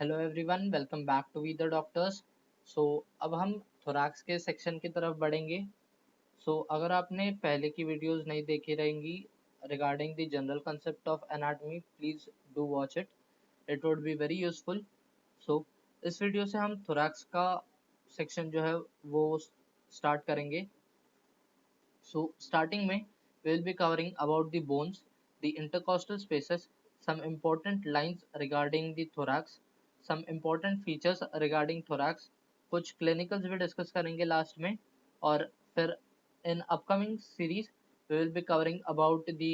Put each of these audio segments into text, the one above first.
Hello everyone, welcome back to we the doctors. So अब हम thorax के section की तरफ बढ़ेंगे। अगर आपने पहले की वीडियोस नहीं देखी रहेंगी regarding the general concept of anatomy, please do watch it, it would be very useful. So इस वीडियो से हम थोरैक्स का सेक्शन जो है वो स्टार्ट करेंगे। Starting में we will be covering about the bones, the intercostal spaces, some important lines regarding the thorax, some important features regarding thorax, कुछ clinicals भी discuss करेंगे last में, और फिर in upcoming series we will be covering about the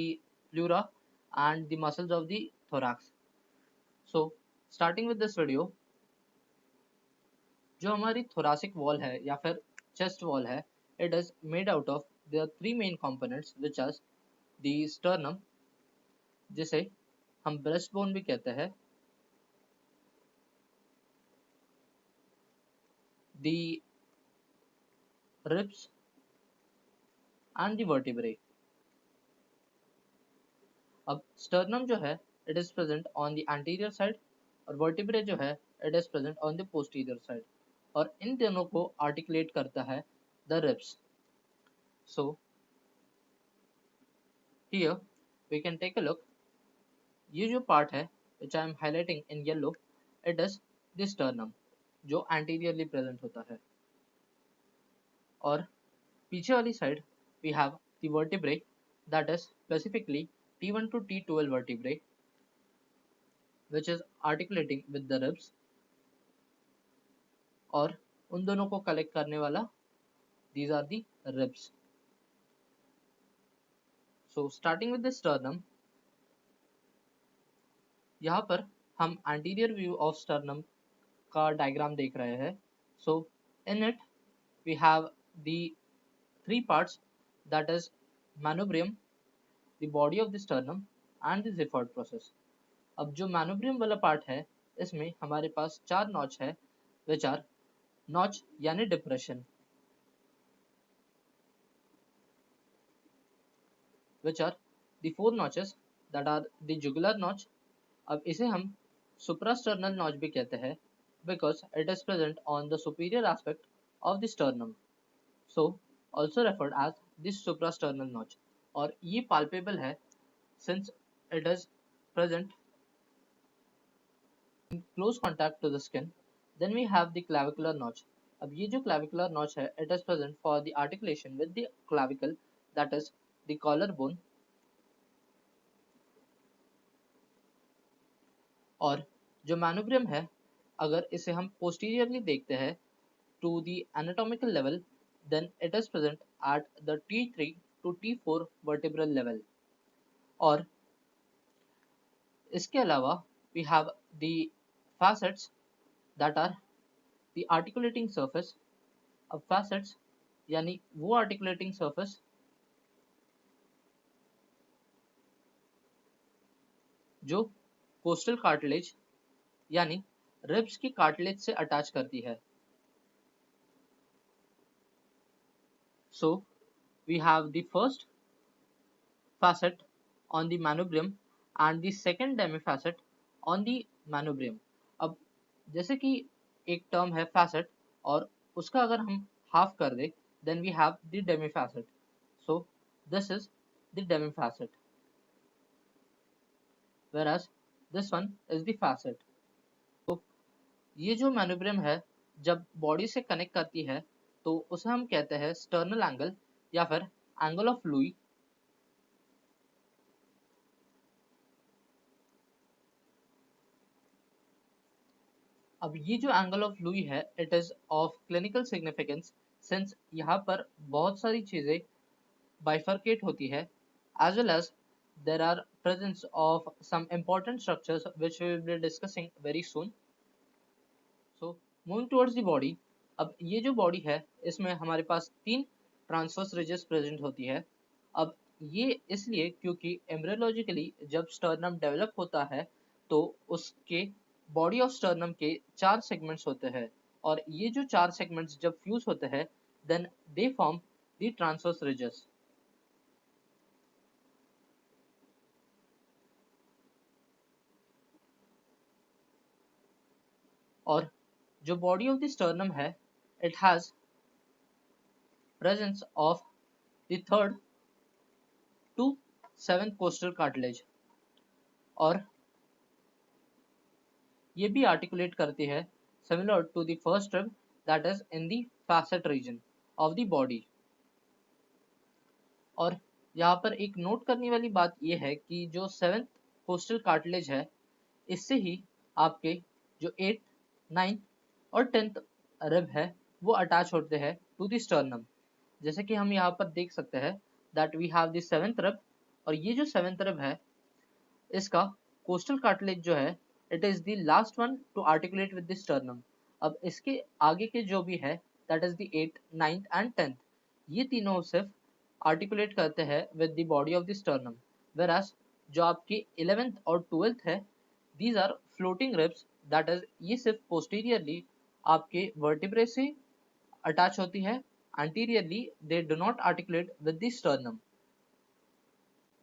pleura and the muscles of the thorax. So starting with this video, जो हमारी thoracic wall है या फिर chest wall है, it is made out of there are three main components which are the sternum, जिसे हम breast bone भी कहते हैं, the ribs and the vertebrae. अब sternum जो है it is present on the anterior side और vertebrae जो है it is present on the posterior side, और इन दोनों को articulate करता है the ribs. So here we can take a look. ये जो part है which I am highlighting in yellow, it is the sternum जो anteriorly present होता है, और पीछे वाली side we have the vertebrae, that is specifically T1 to T12 vertebrae which is articulating with the ribs, और उन दोनों को कलेक्ट करने वाला these are the ribs. So starting with the sternum, यहाँ पर हम anterior view of sternum का diagram देख रहे हैं. So in it we have the three parts, that is manubrium, the body of the sternum and the Gifford process. अब जो manubrium वाला पार्ट है इसमें हमारे पास चार नॉच है which are नॉच यानी depression, which are the four notches that are the jugular notch. अब इसे हम suprasternal notch भी कहते हैं because it is present on the superior aspect of the sternum, so also referred as this suprasternal notch, और ये palpable है since it is present in close contact to the skin. Then we have the clavicular notch. अब ये जो clavicular notch है it is present for the articulation with the clavicle, that is the collarbone, और जो manubrium है अगर इसे हम posteriorly देखते हैं to the anatomical level, then it is present at the T3 to T4 vertebral level, और इसके अलावा we have the facets that are the articulating surface. अब facets यानी वो articulating surface जो कोस्टल कार्टिलेज यानी रिब्स की कार्टिलेज से अटैच करती है. So we have the first facet on the manubrium and the second demifacet on the manubrium. अब जैसे कि एक टर्म है facet और उसका अगर हम हाफ कर दे then we have the demifacet. So this is the demifacet, whereas this one is the facet. तो ये जो manubrium है जब बॉडी से कनेक्ट करती है तो उसे हम कहते हैं स्टर्नल एंगल या फिर एंगल ऑफ लुई. अब ये जो एंगल ऑफ लुई है it is of clinical significance since यहाँ पर बहुत सारी चीजें बाइफर्केट होती है, as well as there are presence of some important structures which we will be discussing very soon. So moving towards the body, अब ये जो बॉडी है इसमें हमारे पास तीन ट्रांसवर्स रिजेस प्रेजेंट होती है. अब ये इसलिए क्योंकि एम्ब्रियोलॉजिकली जब स्टर्नम डेवलप होता है तो उसके बॉडी ऑफ स्टर्नम के चार सेगमेंट्स होते हैं, और ये जो चार सेगमेंट्स जब फ्यूज होते हैं then they form the transverse ridges. और जो बॉडी ऑफ द स्टर्नम है it has presence of the third to seventh coastal cartilage और ये भी articulate करती है similar to the first rib that is in the facet region of the body। और यहाँ पर एक नोट करने वाली बात यह है कि जो सेवेंथ कोस्टल कार्टिलेज है इससे ही आपके जो 8, 9 और 10th रिब है वो अटैच होते हैं टू द स्टर्नम। जैसे कि हम यहाँ पर देख सकते हैं that we have the 7th rib और ये जो 7th रिब है इसका कोस्टल कार्टिलेज जो है it is the last one two articulate with the sternum. अब इसके आगे के जो भी है that is the 8th, 9th and 10th ये तीनों सिर्फ आर्टिकुलेट करते हैं with the body of the sternum, whereas जो आपकी 11th और 12th है these are floating ribs that is ये सिर्फ posteriorly आपके vertebrae से अटैच होती है, anteriorly they do not articulate with the sternum।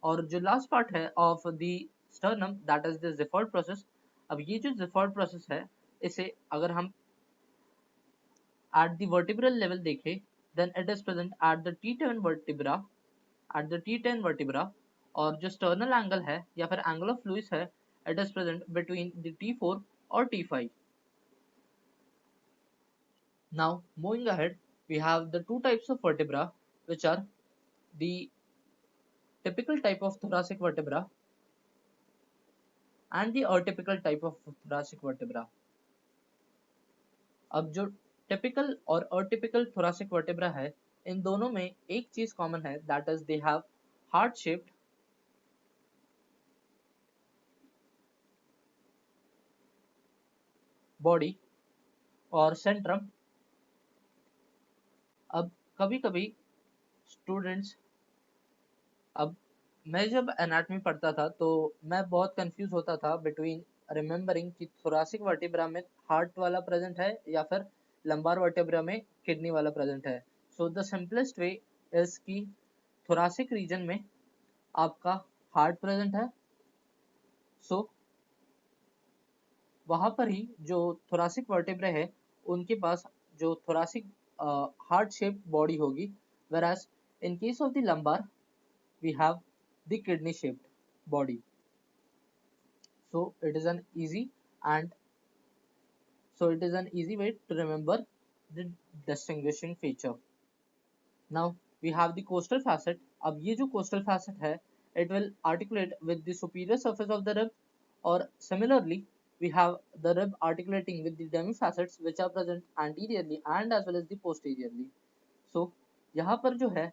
और जो लास्ट पार्ट है of the sternum that is the xiphoid process. अब ये जो ज़िफॉइड प्रोसेस है इसे अगर हम at the vertebral level देखें then it is present at the T10 vertebra at the T10 vertebra और जो sternal angle है या फिर angle of Lewis है it is present between the T4 और T5। Now moving ahead we have the two types of vertebra which are the typical type of thoracic vertebra and the atypical type of thoracic vertebra। अब जो typical और atypical thoracic vertebra है इन दोनों में एक चीज common है that is they have heart shaped body और सेंट्रम। अब कभी कभी स्टूडेंट्स अब मैं जब एनाटॉमी पढ़ता था तो मैं बहुत कंफ्यूज होता था बिटवीन रिमेम्बरिंग कि थोरासिक वर्टेब्रा में हार्ट वाला प्रेजेंट है या फिर लंबार वर्टेब्रा में किडनी वाला प्रेजेंट है। So the simplest way is कि थोरासिक रीजन में आपका हार्ट प्रेजेंट है सो वहां पर ही जो थोरासिक वर्टेब्रे है उनके पास जो थोरासिक हार्ट शेप बॉडी होगी, whereas in case of the lumbar we have the kidney shaped body। so it is an easy and so it is an easy way to remember the distinguishing feature। now we have the coastal facet। अब ये जो coastal facet है it will articulate with the superior surface of the rib or similarly we have the rib articulating with the demifacets which are present anteriorly and as well as the posteriorly। so यहाँ पर जो है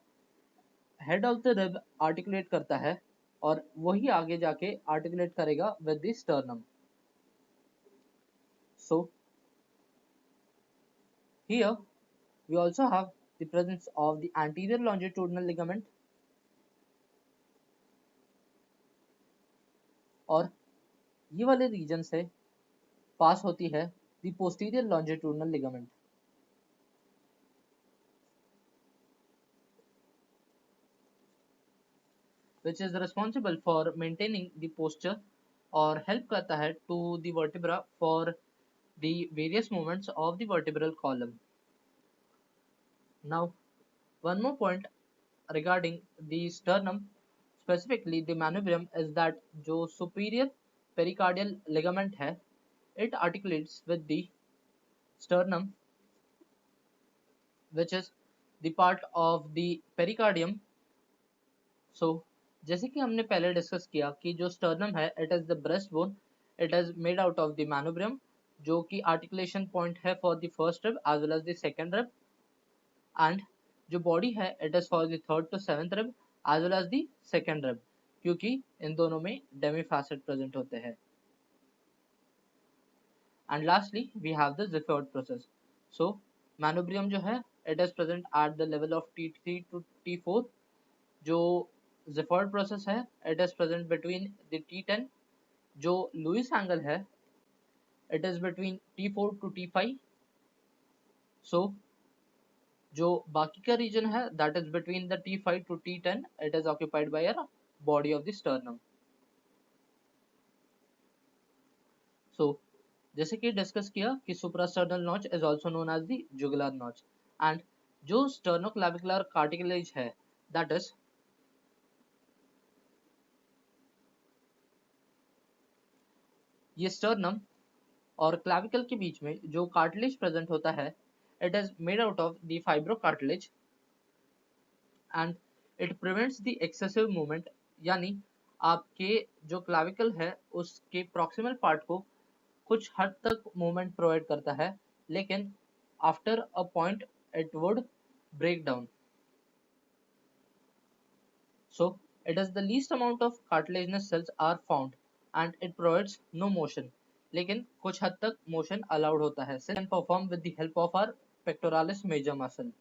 head of the rib articulate करता है और वही आगे जाके articulate करेगा with the sternum। so here we also have the presence of the anterior longitudinal ligament और ये वाले रीजन से पास होती है the posterior longitudinal ligament which is responsible for maintaining the posture और help करता है to the vertebra for the various movements of the vertebral column। now one more point regarding the sternum specifically the manubrium is that जो superior pericardial ligament है it articulates with the sternum which is the part of the pericardium। so जैसे कि हमने पहले discuss किया कि जो sternum है it is the breast bone it is made out of the manubrium जो कि आर्टिकुलेशन पॉइंट है for the first rib as well as the second rib and जो बॉडी है it is for the third to seventh rib as well as the second rib क्योंकि इन दोनों में demifacet present होते हैं। And lastly we have the xiphoid process. So manubrium जो है it is present at the level of T3 to T4। जो xiphoid process है it is present between the T10। जो लुइस एंगल है it is between T4 to T5। So जो बाकी का region है that is between the T5 to T10 it is occupied by a body of the sternum. So जैसे कि discuss किया कि suprasternal notch is also known as the jugular notch. And जो sternoclavicular cartilage है, that is ये sternum और clavicle के बीच में जो कार्टिलेज प्रेजेंट होता है, it is made out of the fibro cartilage and it prevents the excessive movement, यानी आपके जो क्लैविकल है उसके प्रॉक्सिमल पार्ट को कुछ हद तक मूवमेंट प्रोवाइड करता है, लेकिन after a point it would break down. So it is the least amount of cartilaginous cells are found and it provides no motion, लेकिन कुछ हद तक motion allowed होता है, can perform with the help of our pectoralis major muscle.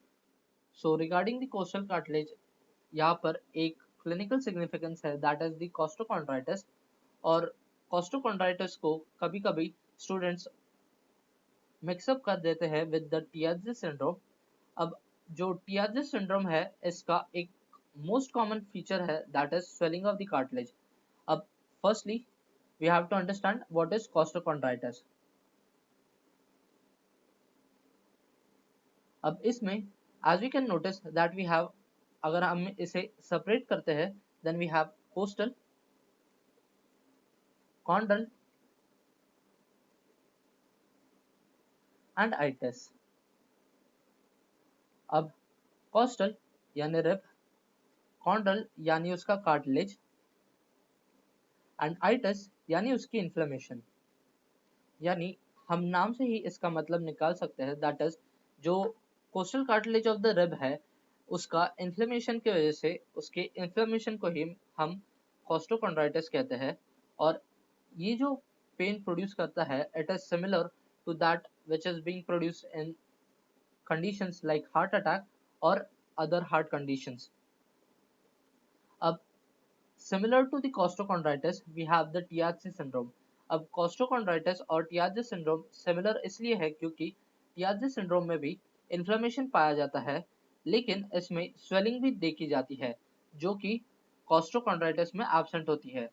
So regarding the costal cartilage, यहाँ पर एक clinical significance है, that is the costochondritis। और costochondritis को कभी कभी students मिक्सअप कर देते हैं विद द टियाज़े सिंड्रोम। अब जो टियाज़े सिंड्रोम है, इसका एक मोस्ट कॉमन फीचर है, that is swelling of the cartilage. अब firstly we have to understand what is costochondritis. अब इसमें as we can notice that we have, अगर हम इसे सेपरेट करते हैं, then we have costal, chondral and itis. अब कोस्टल यानी रिब, कॉन्डल यानी उसका कार्टिलेज एंड आइटिस यानी उसकी इन्फ्लेमेशन। यानी हम नाम से ही इसका मतलब निकाल सकते हैं, दैट इज जो costal cartilage of the rib है, उसका इन्फ्लेमेशन की वजह से, उसके इन्फ्लेमेशन को ही हम कोस्टोकॉन्ड्राइटिस कहते हैं। और ये जो पेन प्रोड्यूस करता है, it is similar to that which is being produced in conditions like heart attack और अदर हार्ट कंडीशंस। अब similar to the costochondritis, we have the Tietze syndrome। अब costochondritis और Tietze syndrome similar इसलिए है क्योंकि Tietze syndrome में भी inflammation पाया जाता है, लेकिन इसमें swelling भी देखी जाती है, जो कि costochondritis में absent होती है।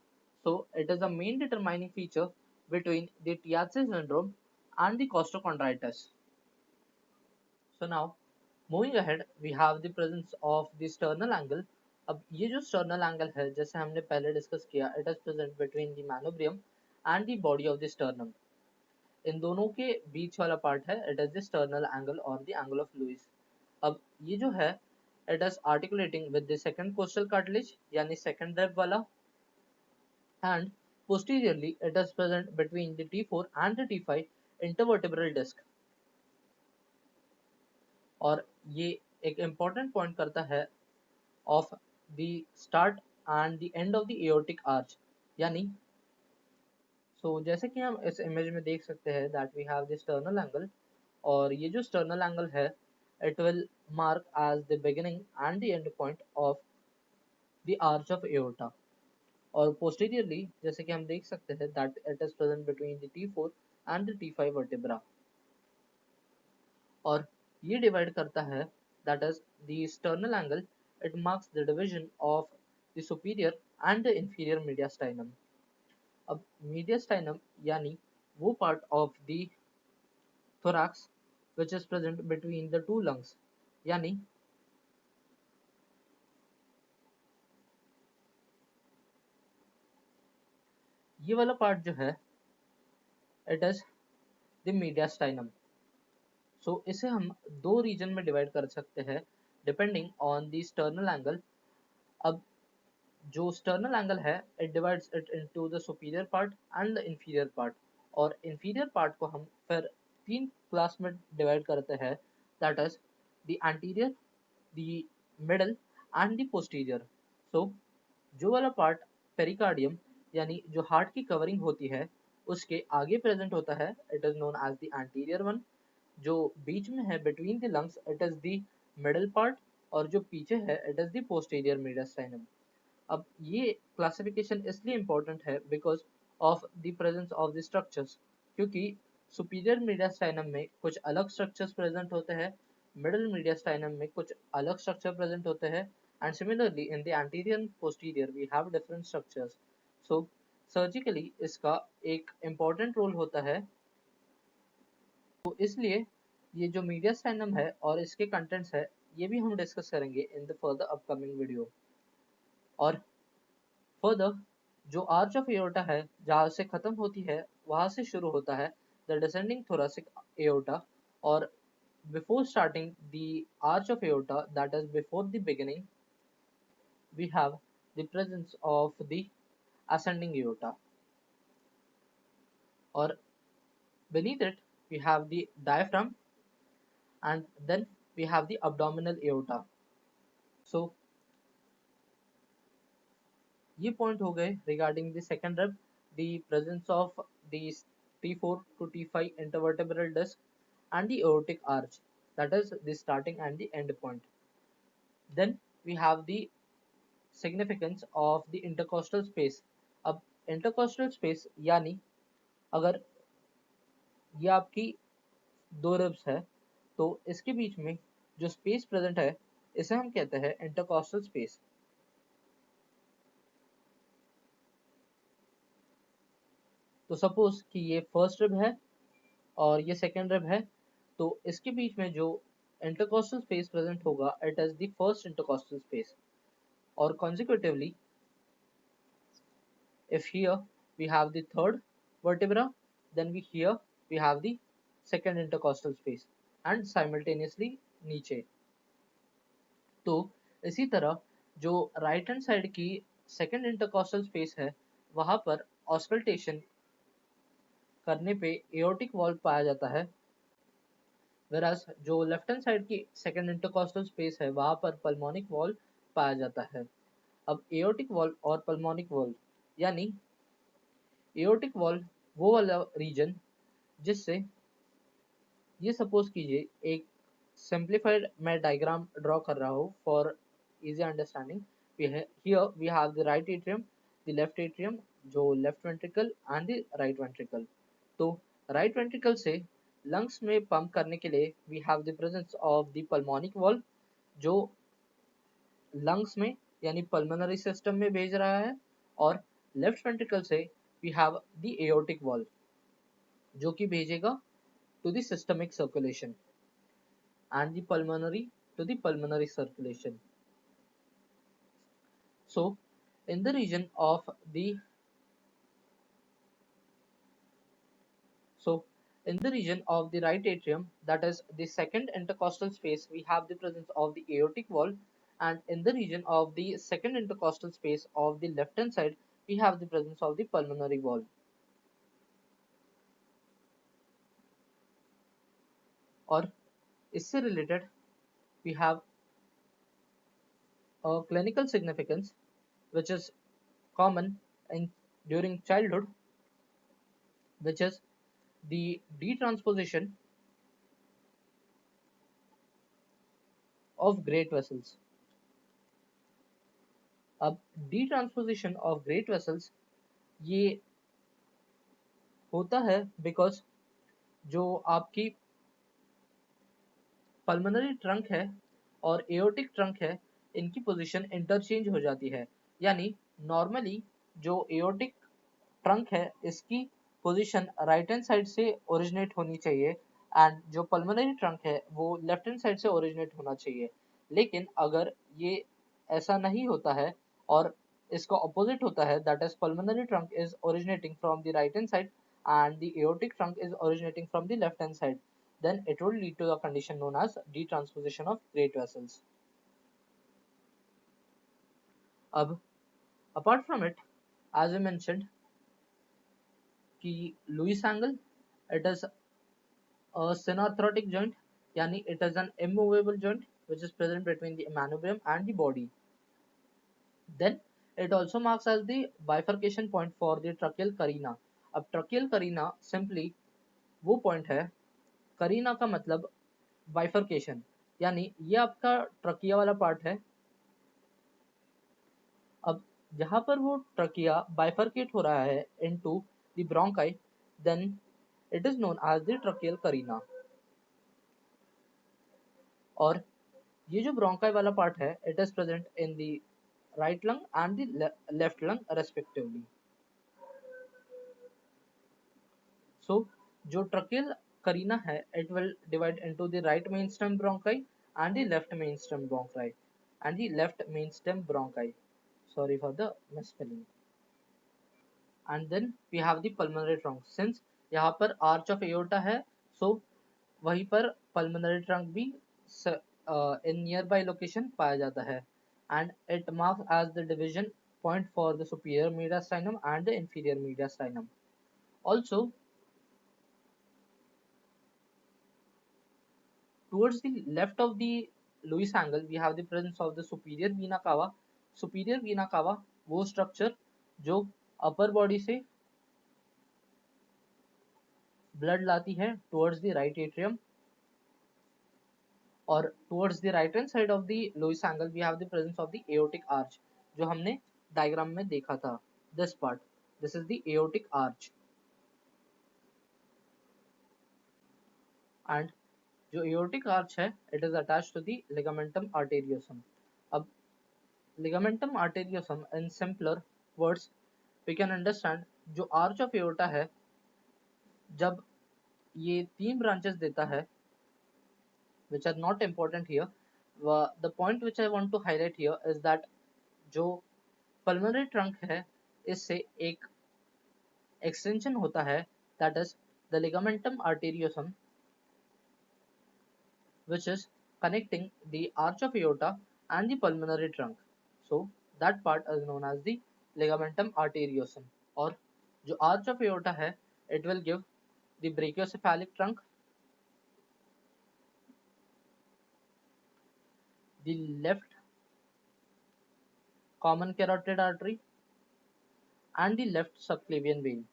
So it is a main determining feature between the Tietze syndrome and the costochondritis। So now moving ahead, we have the presence of the sternal angle। अब ये जो sternal angle है, जैसे हमने पहले डिस्कस किया, it is present between the manubrium and the body of the sternum। इन दोनों के बीच वाला पार्ट है, it is the sternal angle or the angle of Lewis। अब ये जो है, it is articulating with the second costal cartilage यानी second rib वाला, and posteriorly it is present between the T4 and the T5 intervertebral disc। और ये एक important point करता है of the start and the end of the aortic arch। यानी जैसे कि हम इस इमेज में देख सकते हैं that we have the sternal angle। और ये जो sternal angle है, it will mark as the beginning and the end point of the arch of aorta। और posteriorly जैसे कि हम देख सकते हैं that it is present between the T4 and the T5 vertebra। और ये डिवाइड करता है, that is the sternal angle, it marks the division of the superior and the inferior mediastinum। अब mediastinum यानी वो part of the thorax which is present between the two lungs। यानी ये वाला पार्ट जो है, it is the mediastinum। इसे हम दो रीजन में डिवाइड कर सकते हैं depending on the sternal angle। अब जो sternal angle है, it divides it into the superior part and the inferior part। और inferior part को हम फिर तीन क्लास में डिवाइड करते हैं, that is the anterior, the middle and the posterior। जो वाला पार्ट पेरिकार्डियम यानी जो हार्ट की कवरिंग होती है, उसके आगे प्रेजेंट होता है, it is known as the anterior one। जो बीच में है between the lungs, it is the middle part। और जो पीछे है, it is the posterior mediastinum। अब ये क्लासिफिकेशन इसलिए इम्पोर्टेंट है because of the presence of the structures, क्योंकि सुपीरियर मीडियास्टाइनम में कुछ अलग स्ट्रक्चर्स प्रेजेंट होते हैं, मिडिल मीडियास्टाइनम में कुछ अलग स्ट्रक्चर प्रेजेंट होते हैं, and similarly in the anterior and posterior we have different structures. So surgically इसका एक इम्पॉर्टेंट रोल होता है तो इसलिए ये जो मीडिया स्टेनम है और इसके कंटेंट्स है ये भी हम डिस्कस करेंगे in the further upcoming video. और फर्दर जो आर्च ऑफ एओर्टा है जहाँ से खत्म होती है वहां से शुरू होता है द डिसेंडिंग thoracic aorta, और before starting the arch of aorta, that is before the beginning, we have the presence of the ascending aorta, or beneath it we have the diaphragm, and then we have the abdominal aorta. So ये point हो गए regarding the second rib, the presence of the T4 to T5 intervertebral disc and the aortic arch, that is the starting and the end point. Then we have the significance of the intercostal space. अब intercostal space यानी अगर ये आपकी दो ribs है तो इसके बीच में जो स्पेस प्रेजेंट है इसे हम कहते हैं इंटरकॉस्टल स्पेस। तो सपोज कि ये फर्स्ट रिब है और ये सेकेंड रिब है, तो इसके बीच में जो इंटरकॉस्टल स्पेस प्रेजेंट होगा it is the first intercostal space. और consecutively, if here we have the third vertebra, then here we have the second intercostal space and simultaneously नीचे। तो इसी तरह जो राइट हैंड साइड की सेकेंड इंटरकॉस्टल स्पेस है वहां पर ऑस्कल्टेशन करने पे एओर्टिक वॉल्व पाया जाता है, whereas जो लेफ्ट हैंड साइड की सेकेंड इंटरकॉस्टल स्पेस है वहां पर पल्मोनिक वॉल्व पाया जाता है। अब एओर्टिक वॉल्व और पल्मोनिक वॉल्व यानी एओर्टिक वॉल्व वो वाला रीजन जिससे ये सपोज कीजिए एक सिंप्लीफाइड मैं डायग्राम ड्रॉ कर रहा हूँ for easy understanding. Here we have the right atrium, the left atrium, जो left ventricle and the right ventricle. तो राइट वेंट्रिकल से लंग्स में पंप करने के लिए we have the presence of the pulmonic valve जो लंग्स में यानी पल्मोनरी सिस्टम में भेज रहा है, और लेफ्ट वेंट्रिकल से we have the aortic valve जो कि भेजेगा to the systemic circulation and the pulmonary to the pulmonary circulation. So in the region of the right atrium, that is the second intercostal space, we have the presence of the aortic valve, and in the region of the second intercostal space of the left hand side we have the presence of the pulmonary valve. और इससे related we have a clinical significance which is common in during childhood, which is the detransposition of great vessels. अब detransposition of great vessels ये होता है because जो आपकी pulmonary trunk है और एओर्टिक ट्रंक है इनकी पोजीशन इंटरचेंज हो जाती है। यानी नॉर्मली जो एओर्टिक ट्रंक है इसकी पोजीशन राइट हैंड साइड से ओरिजिनेट होनी चाहिए एंड जो पल्मोनरी ट्रंक है वो लेफ्ट हैंड साइड से ओरिजिनेट होना चाहिए। लेकिन अगर ये ऐसा नहीं होता है और इसका ऑपोजिट होता है, that is pulmonary trunk is originating from the right hand side and the aortic trunk is originating from the left hand side, then it will lead to the condition known as detransposition of great vessels. अब apart from it, as I mentioned कि Lewis angle, it is a synarthrotic joint, yani it is an immovable joint which is present between the manubrium and the body. Then it also marks as the bifurcation point for the tracheal carina. अब tracheal carina simply वो point है, करीना का मतलब bifurcation, यानी ये आपका trachea वाला part है। अब जहां पर वो ट्रकिया बाइफर्केट हो रहा है into the bronchi, then it is known as the tracheal carina. और ये जो ब्रोंकाई वाला पार्ट है it is present in the right lung and the left lung respectively. So जो ट्रकियल carina है, it will divide into the right mainstem bronchi and the left mainstem bronchi and the left mainstem bronchi. Sorry for the misspelling. And then we have the pulmonary trunk. Since यहाँ पर arch of aorta है, so वहीं पर pulmonary trunk भी in nearby location पाया जाता है, and it marks as the division point for the superior mediastinum and the inferior mediastinum. Also, towards the left of the Lewis angle, we have the presence of the superior vena cava. Superior vena cava वो structure जो upper body से blood लाती है towards the right atrium, और towards the right hand side of the Lewis angle we have the presence of the aortic arch जो हमने diagram में देखा था. This part, this is the aortic arch, and जो aortic arch है it is attached to the ligamentum arteriosum. अब ligamentum arteriosum in simpler words we can understand जो arch of aorta है जब ये 3 branches देता है which are not important here. The point which I want to highlight here is that जो pulmonary trunk है इससे एक extension होता है, that is the ligamentum arteriosum, which is connecting the arch of aorta and the pulmonary trunk. So that part is known as the ligamentum arteriosum. और जो arch of aorta है it will give the brachiocephalic trunk, the left common carotid artery and the left subclavian vein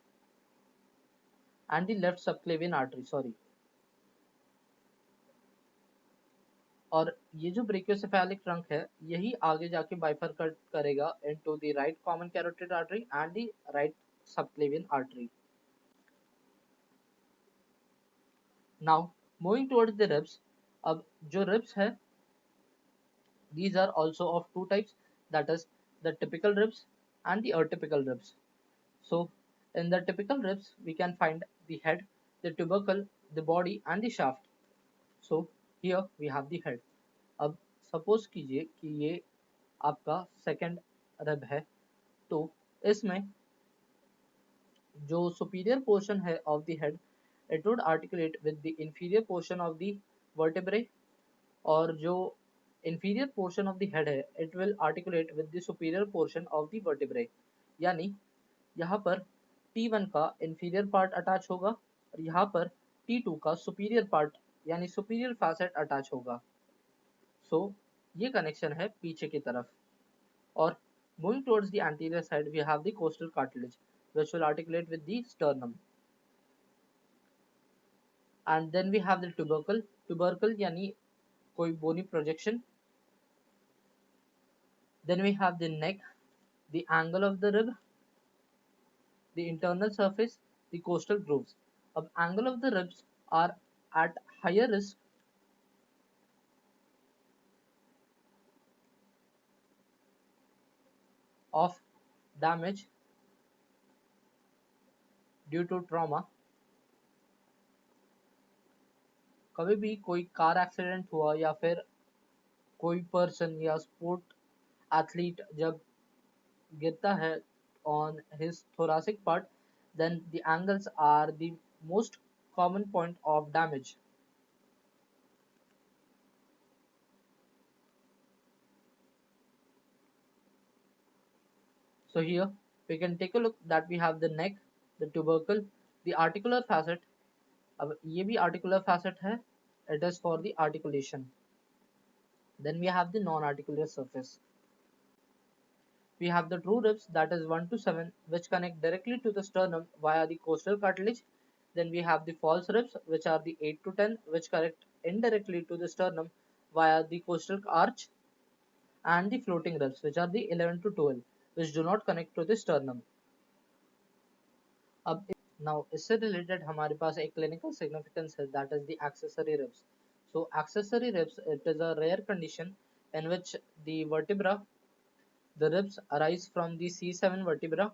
and the left subclavian artery, sorry. और ये जो brachiocephalic trunk है यही आगे जाके बाइफरकेट करेगा into the right common carotid artery and the right subclavian artery. Now moving towards the ribs. अब जो रिब्स है these are also of two types, that is the typical ribs and the atypical ribs. So in the typical ribs we can find the head, the tubercle, the body and the shaft. So here we have the head. अब suppose कीजिए कि ये आपका second rib है, तो इसमें जो superior portion है of the head it would articulate with the inferior portion of the vertebrae, और जो inferior portion of the head है it will articulate with the superior portion of the vertebrae. यानी यहाँ पर T1 का inferior part attach होगा और यहाँ पर T2 का superior part यानी superior facet attach होगा. So ये connection है पीछे की तरफ. और moving towards the anterior side we have the costal cartilage which will articulate with the sternum. And then we have the tubercle. Tubercle यानी कोई bony projection. Then we have the neck, the angle of the rib, the internal surface, the costal grooves. अब angle of the ribs are at higher risk of damage due to trauma. कभी भी कोई car accident हुआ या फिर कोई person या sport athlete जब गिरता है on his thoracic part, then the angles are the most common point of damage. So here we can take a look that we have the neck, the tubercle, the articular facet. अब ये भी articular facet है, it is for the articulation. Then we have the non-articular surface. We have the true ribs, that is 1 to 7, which connect directly to the sternum via the costal cartilage. Then we have the false ribs, which are the 8 to 10, which connect indirectly to the sternum via the costal arch, and the floating ribs, which are the 11 to 12, which do not connect to the sternum. अब now इससे related हमारे पास एक clinical significance है, that is the accessory ribs. So accessory ribs, it is a rare condition in which the vertebra, the ribs arise from the C7 vertebra,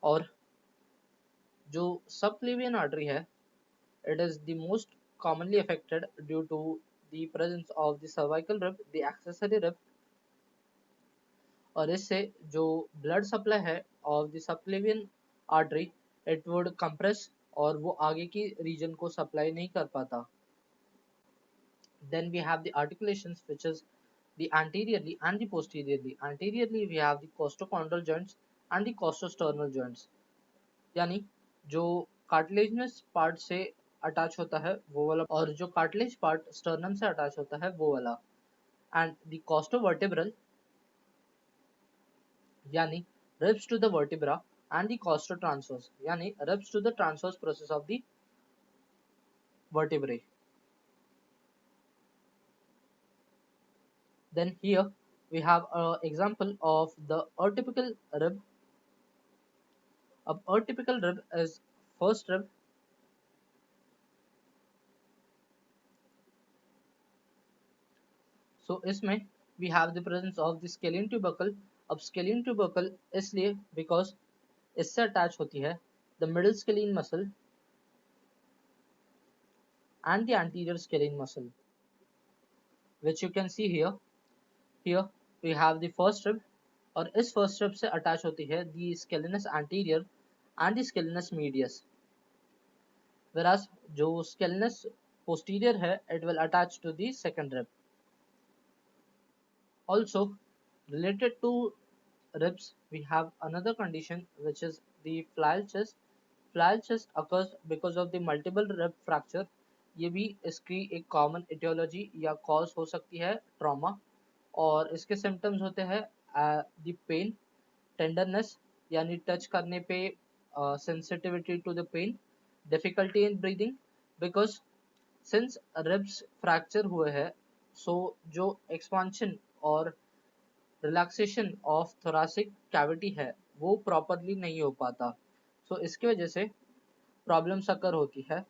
और जो subclavian artery है It is the most commonly affected due to the presence of the cervical rib, the accessory rib, और इससे जो blood supply है of the subclavian artery it would compress और वो आगे की region को supply नहीं कर पाता. Then we have the articulations which is the anteriorly and the posteriorly. Anteriorly we have the costochondral joints and the costosternal joints. यानी जो cartilaginous part से अटैच होता है वो वाला और जो cartilage part sternum से अटैच होता है वो वाला. And the costovertebral यानी ribs to the vertebra and the costotransverse यानी ribs to the transverse process of the vertebrae. Then here we have an example of the atypical rib. A atypical rib is first rib. So इसमें we have the presence of the scalene tubercle. अब scalene tubercle इसलिए because इससे attach होती है the middle scalene muscle and the anterior scalene muscle, which you can see here. Here we have the first rib और इस first rib से attach होती है the scalenus anterior and the scalenus medius, whereas जो scalenus posterior है it will attach to the second rib. Also related to ribs we have another condition which is the flail chest. Flail chest occurs because of the multiple rib fracture. ये भी इसकी एक common etiology या cause हो सकती है trauma और इसके symptoms होते हैं the pain, tenderness यानी touch करने पे sensitivity to the pain, difficulty in breathing because since ribs fracture हुए हैं so जो expansion और relaxation of thoracic cavity है वो properly नहीं हो पाता. So इसकी वजह से problems occur होती है.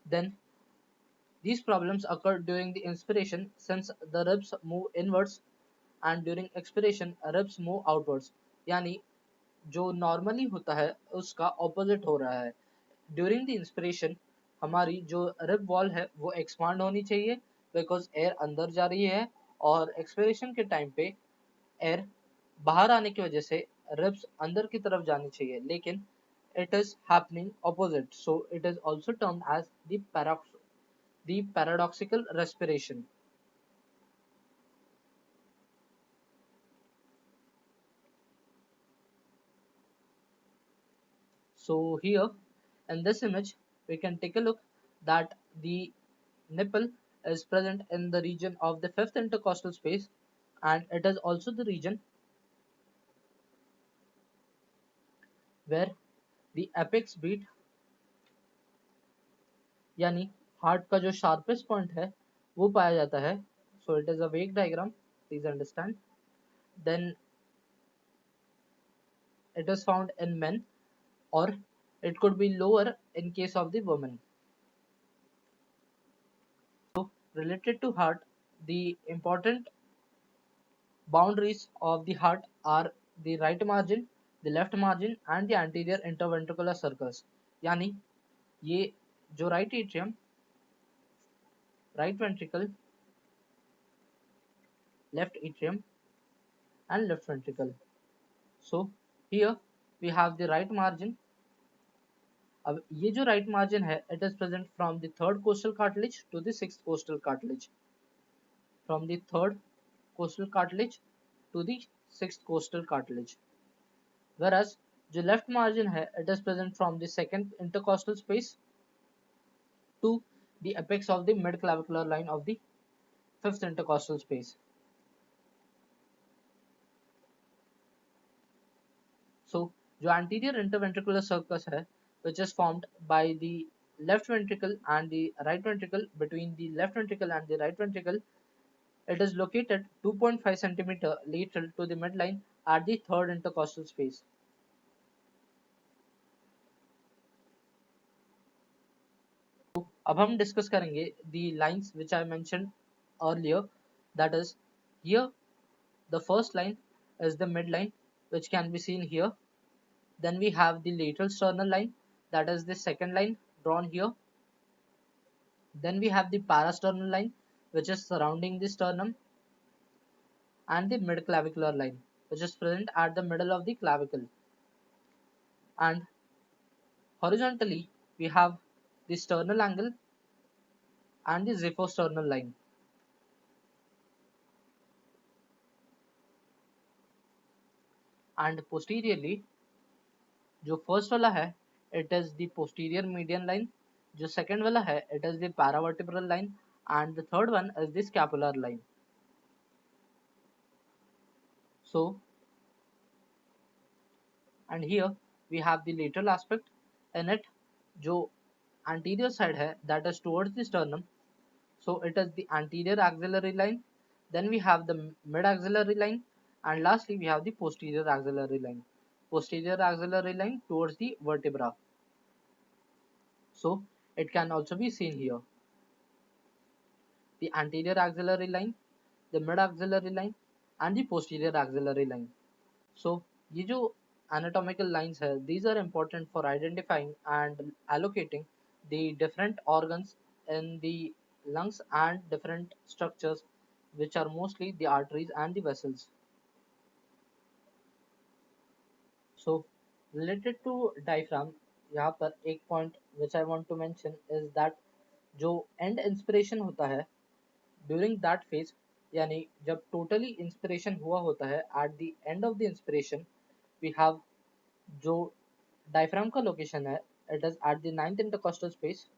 Then these problems occur during the inspiration since the ribs move inwards and during expiration ribs move outwards. यानी जो normally होता है उसका opposite हो रहा है. During the inspiration हमारी जो rib wall है वो expand होनी चाहिए because air अंदर जा रही है और expiration के time पे air बाहर आने की वजह से ribs अंदर की तरफ जानी चाहिए लेकिन it is happening opposite, so it is also termed as the paradoxical respiration. So here in this image we can take a look that the nipple is present in the region of the fifth intercostal space and it is also the region where the apex beat यानी heart का जो sharpest point है वो पाया जाता है. So it is a vague diagram, please understand. Then it is found in men or it could be lower in case of the woman. So related to heart, the important boundaries of the heart are the right margin, the left margin and the anterior interventricular circles. यानी ये जो right atrium, right ventricle, left atrium and left ventricle. So here we have the right margin. अब ये जो right margin है it is present from the third costal cartilage to the sixth costal cartilage. From the third costal cartilage to the sixth costal cartilage. Whereas the left margin है it is present from the second intercostal space to the apex of the mid clavicular line of the fifth intercostal space. So जो anterior interventricular sulcus है which is formed by the left ventricle and the right ventricle, between the left ventricle and the right ventricle, it is located 2.5 cm lateral to the midline at the third intercostal space. अब हम discuss करेंगे the lines which I mentioned earlier, that is here the first line is the midline which can be seen here. Then we have the lateral sternal line that is the second line drawn here. Then we have the parasternal line, which is surrounding the sternum, and the midclavicular line, which is present at the middle of the clavicle. And horizontally, we have the sternal angle and the xiphosternal line. And posteriorly, जो first वाला है it is the posterior median line, जो second वाला है it is the paravertebral line, and the third one is the scapular line. So, and here we have the lateral aspect in it, जो anterior side है that is towards the sternum. So it is the anterior axillary line, then we have the mid axillary line, and lastly we have the posterior axillary line. Posterior axillary line towards the vertebra. So it can also be seen here. The anterior axillary line, the mid axillary line, and the posterior axillary line. So ये जो anatomical lines है, these are important for identifying and allocating the different organs in the lungs and different structures, which are mostly the arteries and the vessels. So related to diaphragm, यहाँ पर एक point which I want to mention is that जो end inspiration होता है during that phase, यानी जब totally inspiration हुआ होता है, at the end of the inspiration we have जो diaphragm का location है, it is at the ninth intercostal space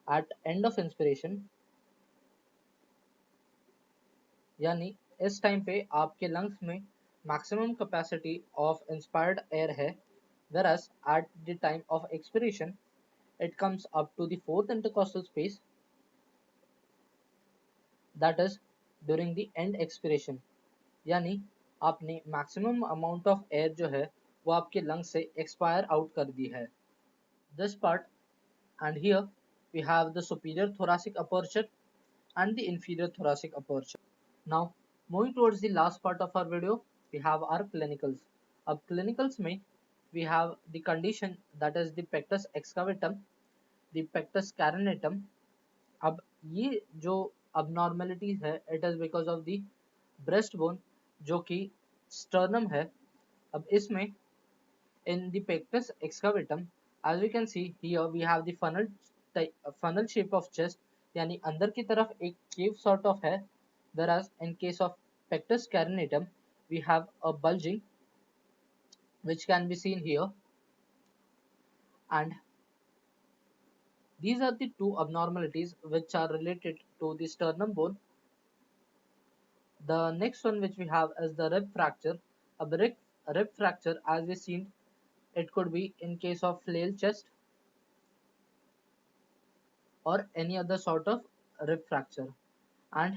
at end of inspiration, यानी इस टाइम पे आपके लंग्स में maximum capacity of inspired air है, whereas at the time of expiration it comes up to the fourth intercostal space, that is during the end expiration, यानी आपने maximum amount of air जो है वो आपके लंग से expire out कर दी है. This part, and here we have the superior thoracic aperture and the inferior thoracic aperture. Now moving towards the last part of our video, we have our clinicals. अब clinicals में we have the condition that is the pectus excavatum, the pectus carinatum. अब ये जो abnormalities है it is because of the breast bone जो कि sternum है. अब इसमें in the pectus excavatum, as we can see here we have the funnel shape of chest, यानी अंदर की तरफ एक cave sort of है, whereas in case of pectus carinatum we have a bulging which can be seen here, and these are the two abnormalities which are related to the sternum bone. The next one which we have is the rib fracture. A rib fracture, as we seen, it could be in case of flail chest or any other sort of rib fracture. And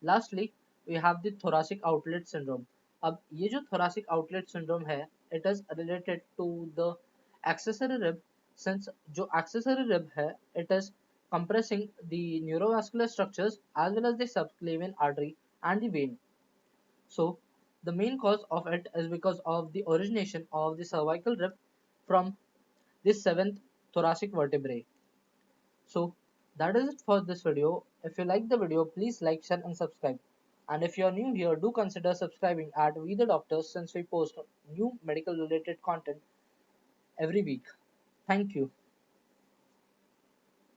lastly we have the thoracic outlet syndrome. अब ये जो thoracic outlet syndrome है, it is related to the accessory rib, since जो accessory rib है it is compressing the neurovascular structures as well as the subclavian artery and the vein. So the main cause of it is because of the origination of the cervical rib from this seventh thoracic vertebrae. So that is it for this video. If you like the video, please like, share and subscribe. And if you are new here, do consider subscribing at We the Doctors, since we post new medical related content every week. Thank you.